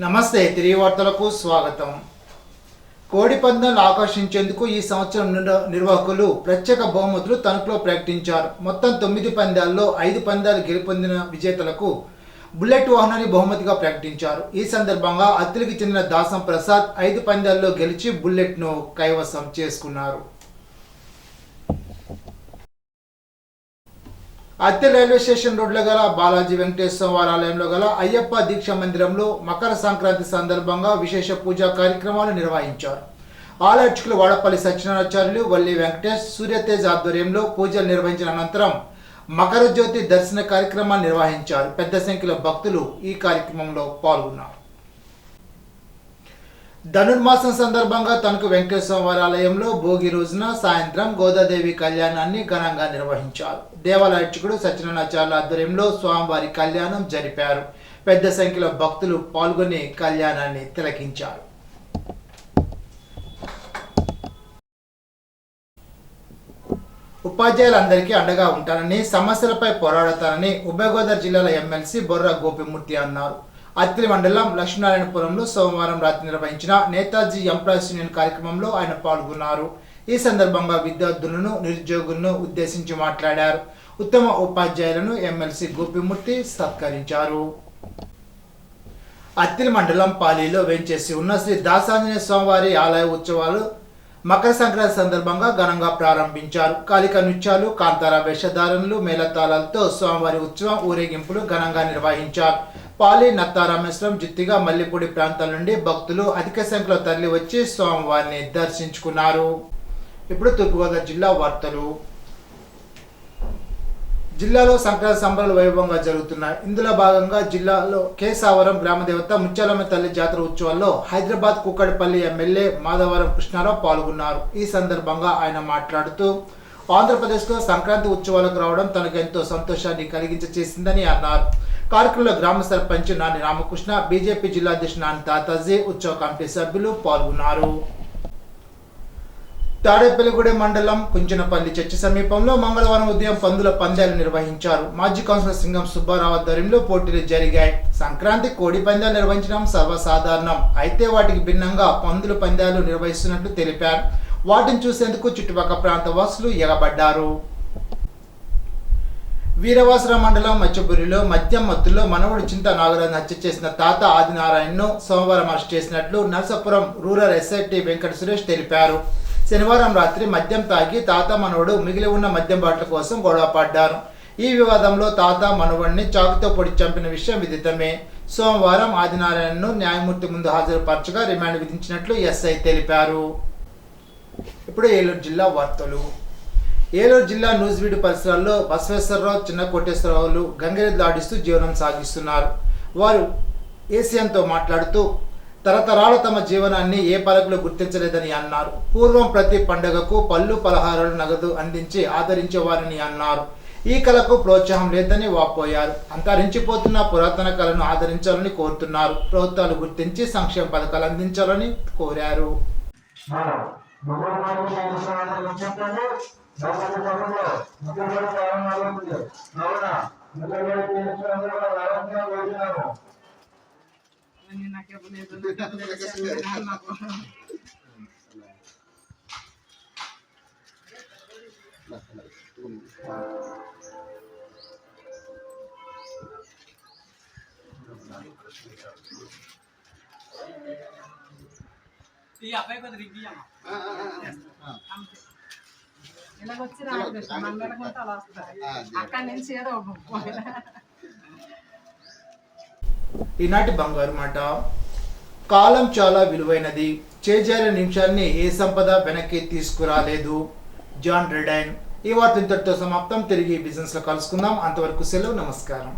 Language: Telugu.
నమస్తే, తిరిగి వార్తలకు స్వాగతం. కోడి పందాలను ఆకర్షించేందుకు ఈ సంవత్సరం నిర్వాహకులు ప్రత్యేక బహుమతులు తణుకులో ప్రకటించారు. మొత్తం 9 పందాల్లో 5 పందాలు గెలుపొందిన విజేతలకు బుల్లెట్ వాహనాన్ని బహుమతిగా ప్రకటించారు. ఈ సందర్భంగా అత్తిలికి చెందిన దాసం ప్రసాద్ 5 పందాల్లో గెలిచి బుల్లెట్ను కైవసం చేసుకున్నారు. అత్తి రైల్వే స్టేషన్ రోడ్లో గల బాలాజీ వెంకటేశ్వర వారాలయంలో గల అయ్యప్ప దీక్ష మందిరంలో మకర సంక్రాంతి సందర్భంగా విశేష పూజా కార్యక్రమాలు నిర్వహించారు. ఆలర్చకులు వాడపల్లి సత్యనారాయణాచార్యులు, వల్లి వెంకటేష్, సూర్యతేజ్ ఆధ్వర్యంలో పూజలు నిర్వహించిన అనంతరం మకర జ్యోతి దర్శన కార్యక్రమాన్ని నిర్వహించారు. పెద్ద సంఖ్యలో భక్తులు ఈ కార్యక్రమంలో పాల్గొన్నారు. ధనుర్మాసం సందర్భంగా తణుకు వెంకటేశ్వర వారాలయంలో భోగి రోజున సాయంత్రం గోదాదేవి కళ్యాణాన్ని ఘనంగా నిర్వహించారు. దేవాలయ అర్చకుడు సత్యనారాయణాచార్యుల ఆధ్వర్యంలో స్వామివారి కళ్యాణం జరిపారు. పెద్ద సంఖ్యలో భక్తులు పాల్గొని కళ్యాణాన్ని తిలకించారు. ఉపాధ్యాయులందరికీ అండగా ఉంటానని, సమస్యలపై పోరాడతానని ఉభయ గోదావరి జిల్లాల ఎమ్మెల్సీ బొర్రా గోపిమూర్తి అన్నారు. అత్తిలి మండలం లక్ష్మీనారాయణపురంలో సోమవారం రాత్రి నిర్వహించిన నేతాజీ ఎంప్లాయీస్ యూనియన్ కార్యక్రమంలో ఆయన పాల్గొన్నారు. ఈ సందర్భంగా విద్యార్థులను, నిరుద్యోగులను ఉద్దేశించి మాట్లాడారు. ఉత్తమ ఉపాధ్యాయులను ఎమ్మెల్సీ గోపిమూర్తి సత్కరించారు. అత్తిలి మండలం పాలీలో వేంచేసి ఉన్న శ్రీ దాసాంజనేయ స్వామివారి ఆలయ ఉత్సవాలు మకర సంక్రాంతి సందర్భంగా ఘనంగా ప్రారంభించారు. కాళిక నృత్యాలు, కాంతార వేషధారణలు, మేళతాళాలతో స్వామివారి ఉత్సవం ఊరేగింపులు ఘనంగా నిర్వహించారు. పాలి, నత్తారామేశ్వరం, జిత్తిగా, మల్లిపూడి ప్రాంతాల నుండి భక్తులు అధిక సంఖ్యలో తరలి వచ్చి స్వామివారిని దర్శించుకున్నారు. ఇప్పుడు తూర్పుగోదావరి జిల్లా వార్తలు. జిల్లాలో సంక్రాంతి సంబరాలు వైభవంగా జరుగుతున్నాయి. ఇందులో భాగంగా జిల్లాలో కేసావరం గ్రామదేవత ముత్యాలమ్మ తల్లి జాతర ఉత్సవాల్లో హైదరాబాద్ కూకట్పల్లి ఎమ్మెల్యే మాధవరం కృష్ణారావు పాల్గొన్నారు. ఈ సందర్భంగా ఆయన మాట్లాడుతూ ఆంధ్రప్రదేశ్లో సంక్రాంతి ఉత్సవాలకు రావడం తనకు ఎంతో సంతోషాన్ని కలిగించేసిందని అన్నారు. కార్యక్రమంలో గ్రామ సర్పంచ్ నాని రామకృష్ణ, బీజేపీ జిల్లా అధ్యక్షుడు నాని తాతాజీ, ఉత్సవ కమిటీ సభ్యులు పాల్గొన్నారు. తాడేపల్లిగూడెం మండలం కుంచనపల్లి చర్చి సమీపంలో మంగళవారం ఉదయం పందుల పందాలు నిర్వహించారు. మాజీ కౌన్సిలర్ సింగం సుబ్బారావు ఆధ్వర్యంలో పోటీలు జరిగాయి. సంక్రాంతి కోడి పందాలు నిర్వహించడం సర్వసాధారణం. అయితే వాటికి భిన్నంగా పందుల పందాలు నిర్వహిస్తున్నట్లు తెలిపారు. వాటిని చూసేందుకు చుట్టుపక్కల ప్రాంత వాసులు ఎగబడ్డారు. వీరవాసర మండలం మచ్చబురిలో మద్యం మత్తులో మనవడు చింత నాగరాజు హత్య చేసిన తాత ఆదినారాయణను సోమవారం అరెస్ట్ చేసినట్లు నరసాపురం రూరల్ ఎస్ఐటి వెంకట సురేష్ తెలిపారు. శనివారం రాత్రి మద్యం తాగి తాత మనవడు మిగిలి ఉన్న మద్యం బాటల కోసం గొడవ పడ్డారు. ఈ వివాదంలో తాత మనవడిని చాకుతో పొడి చంపిన విషయం విదితమే. సోమవారం ఆదినారాయణను న్యాయమూర్తి ముందు హాజరుపరచగా రిమాండ్ విధించినట్లు ఎస్ఐ తెలిపారు. ఇప్పుడు ఏలూరు జిల్లా వార్తలు. ఏలూరు జిల్లా నూజివీడు పరిసరాల్లో బసవేశ్వరరావు, చిన్న కోటేశ్వరరావులు గంగిరెద్దులు ఆడిస్తూ జీవనం సాగిస్తున్నారు. వారు ఏసియన్తో మాట్లాడుతూ తరతరాల తమ జీవనాన్ని ఏ పలకలు గుర్తించలేదని అన్నారు. పూర్వం ప్రతి పండుగకు పళ్ళు, పలహారాలు, నగదు అందించి ఆదరించేవారని అన్నారు. ఈ కళకు ప్రోత్సాహం లేదని వాపోయారు. అంతరించిపోతున్న పురాతన కళను ఆదరించాలని కోరుతున్నారు. ప్రభుత్వాలు గుర్తించి సంక్షేమ పథకాలు అందించాలని కోరారు. ఈనాటి బంగారు మాట. కాలం చాలా విలువైనది. చేజారిన నిమిషాన్ని ఏ సంపద వెనక్కి తీసుకురాలేదు. జాన్ రెడైన్. ఈ వార్త ఇంతటితో సమాప్తం. తిరిగి బిజినెస్ లో కలుసుకుందాం. అంతవరకు సెలవు. నమస్కారం.